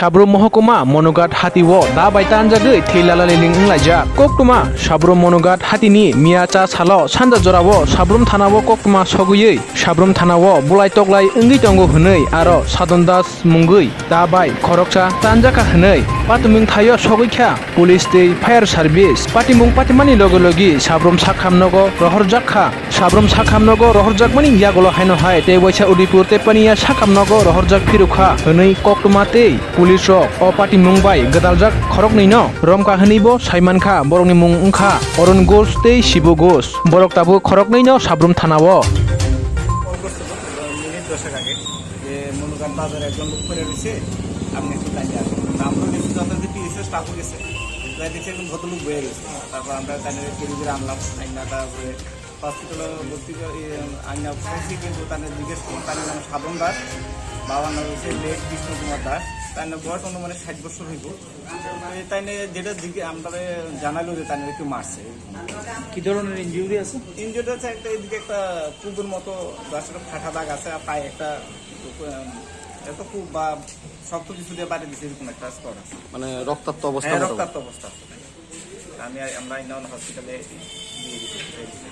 Sabrum Mohokuma, Monogat Hatiwo, Dabaitan Jagui, Tilalaling Laja, Koktuma, Sabrum Monogat Hatini, Miacha Salo, Sanda Jorawo, Sabrum Tanawo Koktuma Soguye, Sabrum Tanawo, Bulai Ungitongo Hunei, Aro, Sadondas Mungui, Dabai, Koroksa, Tanjaka Hunei, Patuming Tayo Sogika, Police Day, Fire Service, Patimung Patimani Logologi, Sabrum Sakamnogo, Rohorjaka, Sabrum Sakamnogo, Rohorjakmani Yagolo Haino Hai, Te Wacha Udipur Tepania Sakamnogo, Rohorjak Piruka, Hunei Koktumate, Police Rock, O Patimung Bai, Gadalzak, Korok Nino, Romka Hanibo, Saimanka, Boroni Mungka, Oron Ghost Day, Shibo Ghost, Borok Tabu, Korok Nino, Sabrum Tanawo. মনুগান বাজারে একজন লোক করে রয়েছে আপনি একটু তাই আমরা গেছি যত যে পিএসএ স্টাফ হয়ে গেছে তাই দেখছি একদম ভদ্রলোক বয়ে গেছে তারপর আমরা তাই টেলিভিশনে আনলাম আইনা তারপরে হসপিটালে ভর্তি আইনা পৌঁছি কিন্তু তাদের জিজ্ঞেস করুন তার নাম সাধন দাস বাবার নাম হচ্ছে লেট বিষ্ণু কুমার দাস তার বয়স অনুমানে 60 বছর হইব তাই যেটা আমরা জানালো যে তাদের একটু মারছে কি ধরনের ইনজুরি আছে ইনজুরি আছে একটা এদিকে একটা কুকুর মতো আসলে ফাটা দাগ আছে আর পায়ে একটা এত খুব বা শক্ত কিছু দিয়ে বাড়ি দিচ্ছে এরকম একটা স্পট আছে মানে রক্তাক্ত অবস্থা রক্তাক্ত অবস্থা আমরা হসপিটালে দিয়ে দিচ্ছি